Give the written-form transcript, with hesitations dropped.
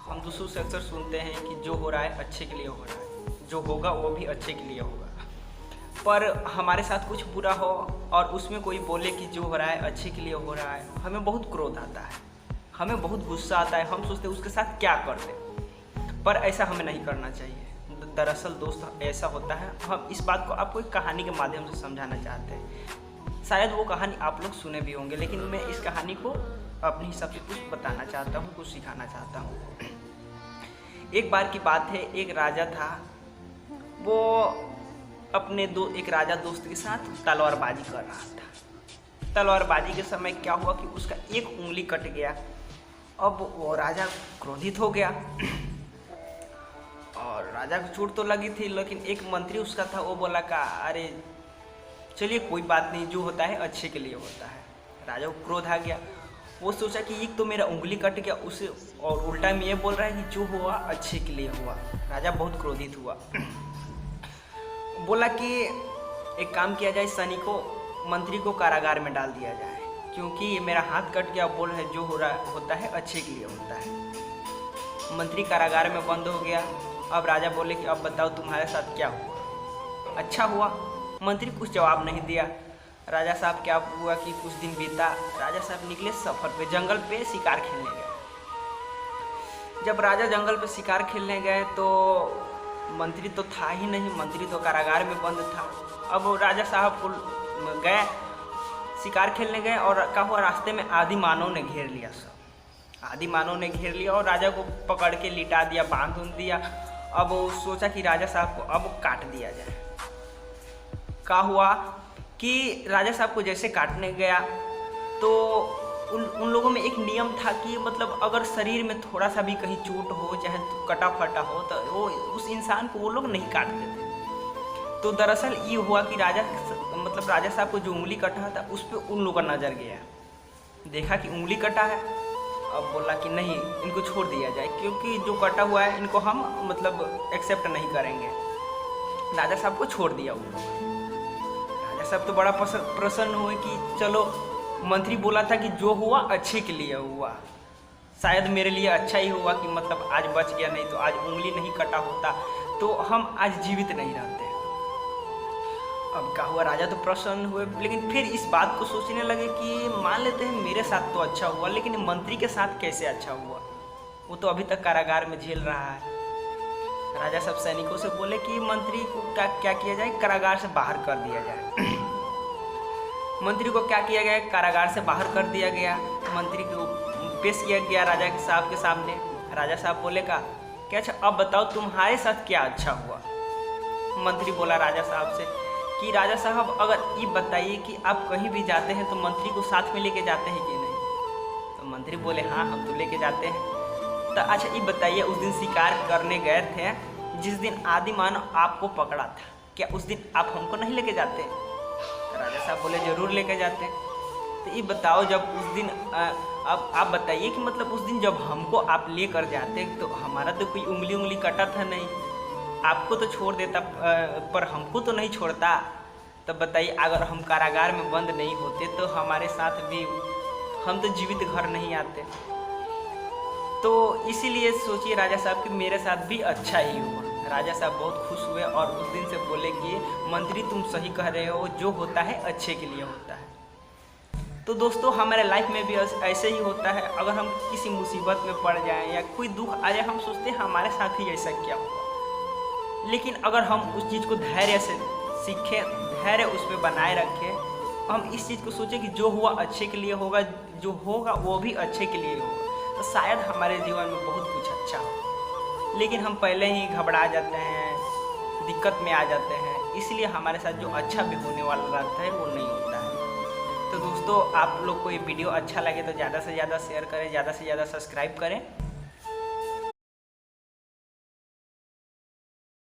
हम दूसरों से अक्सर सुनते हैं कि जो हो रहा है अच्छे के लिए हो रहा है, जो होगा वो भी अच्छे के लिए होगा। पर हमारे साथ कुछ बुरा हो और उसमें कोई बोले कि जो हो रहा है अच्छे के लिए हो रहा है, हमें बहुत क्रोध आता है, हमें बहुत गुस्सा आता है। हम सोचते हैं उसके साथ क्या कर दें, पर ऐसा हमें नहीं करना चाहिए। दरअसल दोस्त ऐसा होता है, हम इस बात को आपको एक कहानी के माध्यम से समझाना चाहते हैं। शायद वो कहानी आप लोग सुने भी होंगे, लेकिन मैं इस कहानी को अपने हिसाब से कुछ बताना चाहता हूँ, कुछ सिखाना चाहता हूँ। एक बार की बात है, एक राजा था। वो अपने एक राजा दोस्त के साथ तलवारबाजी कर रहा था। तलवारबाजी के समय क्या हुआ कि उसका एक उंगली कट गया। अब वो राजा क्रोधित हो गया और राजा को चोट तो लगी थी, लेकिन एक मंत्री उसका था, वो बोला का अरे चलिए कोई बात नहीं, जो होता है अच्छे के लिए होता है। राजा को क्रोध आ गया। वो सोचा कि एक तो मेरा उंगली कट गया, उसे और उल्टा में ये बोल रहा है कि जो हुआ अच्छे के लिए हुआ। राजा बहुत क्रोधित हुआ। बोला कि एक काम किया जाए, मंत्री को कारागार में डाल दिया जाए, क्योंकि ये मेरा हाथ कट गया। बोल रहे जो हो रहा होता है अच्छे के लिए होता है। मंत्री कारागार में बंद हो गया। अब राजा बोले कि अब बताओ तुम्हारे साथ क्या हुआ, अच्छा हुआ? मंत्री कुछ जवाब नहीं दिया। राजा साहब क्या हुआ कि कुछ दिन बीता, राजा साहब निकले सफ़र पे, जंगल पे शिकार खेलने गए। जब राजा जंगल पे शिकार खेलने गए तो मंत्री तो था ही नहीं, मंत्री तो कारागार में बंद था। अब राजा साहब को गए, शिकार खेलने गए और क्या हुआ, रास्ते में आदि मानव ने घेर लिया। सब आदि मानव ने घेर लिया और राजा को पकड़ के लिटा दिया, बांध दिया। अब वो सोचा कि राजा साहब को अब काट दिया जाए। क्या हुआ कि राजा साहब को जैसे काटने गया तो उन लोगों में एक नियम था कि मतलब अगर शरीर में थोड़ा सा भी कहीं चोट हो, चाहे कटा फटा हो, तो वो उस इंसान को वो लोग नहीं काटते थे। तो दरअसल ये हुआ कि राजा साहब को जो उंगली कटा था उस पर उन लोगों का नज़र गया, देखा कि उंगली कटा है। अब बोला कि नहीं, इनको छोड़ दिया जाए, क्योंकि जो कटा हुआ है इनको हम एक्सेप्ट नहीं करेंगे। राजा साहब को छोड़ दिया उन लोग। राजा साहब तो बड़ा प्रसन्न हुए कि चलो, मंत्री बोला था कि जो हुआ अच्छे के लिए हुआ, शायद मेरे लिए अच्छा ही हुआ कि आज बच गया, नहीं तो आज उंगली नहीं कटा होता तो हम आज जीवित नहीं रहते। अब क्या हुआ, राजा तो प्रसन्न हुए, लेकिन फिर इस बात को सोचने लगे कि मान लेते हैं मेरे साथ तो अच्छा हुआ, लेकिन मंत्री के साथ कैसे अच्छा हुआ? वो तो अभी तक कारागार में झेल रहा है। राजा सब सैनिकों से बोले कि मंत्री को क्या किया जाए, कारागार से बाहर कर दिया जाए। मंत्री को क्या किया गया, कारागार से बाहर कर दिया गया। मंत्री को पेश किया गया राजा साहब के सामने। राजा साहब बोले का क्या, अच्छा अब बताओ तुम्हारे साथ क्या अच्छा हुआ? मंत्री बोला राजा साहब से कि राजा साहब अगर ये बताइए कि आप कहीं भी जाते हैं तो मंत्री को साथ में लेके जाते हैं कि नहीं? तो मंत्री बोले हाँ, हम तो लेके जाते हैं। तो अच्छा ये बताइए, उस दिन शिकार करने गए थे, जिस दिन आदि मानव आपको पकड़ा था, क्या उस दिन आप हमको नहीं लेके जाते? राजा साहब बोले जरूर लेके जाते। तो ये बताओ, जब उस दिन अब आप बताइए कि उस दिन जब हमको आप लेकर जाते तो हमारा तो कोई उंगली कटा था नहीं, आपको तो छोड़ देता पर हमको तो नहीं छोड़ता। तब बताइए, अगर हम कारागार में बंद नहीं होते तो हमारे साथ भी हम तो जीवित घर नहीं आते। तो इसीलिए सोचिए राजा साहब कि मेरे साथ भी अच्छा ही हुआ। राजा साहब बहुत खुश हुए और उस दिन से बोले कि मंत्री तुम सही कह रहे हो, जो होता है अच्छे के लिए होता है। तो दोस्तों, हमारे लाइफ में भी ऐसे ही होता है। अगर हम किसी मुसीबत में पड़ जाएं या कोई दुख आ जाए, हम सोचते हैं हमारे साथ ही ऐसा क्या हुआ। लेकिन अगर हम उस चीज़ को धैर्य से सीखें, धैर्य उस पर बनाए रखें, हम इस चीज़ को सोचें कि जो हुआ अच्छे के लिए होगा, जो होगा वो भी अच्छे के लिए होगा, तो शायद हमारे जीवन में बहुत कुछ अच्छा हो। लेकिन हम पहले ही घबरा जाते हैं, दिक्कत में आ जाते हैं, इसलिए हमारे साथ जो अच्छा भी होने वाला रहता है वो नहीं होता है। तो दोस्तों, आप लोग को ये वीडियो अच्छा लगे तो ज़्यादा से ज़्यादा शेयर करें, ज़्यादा से ज़्यादा सब्सक्राइब करें।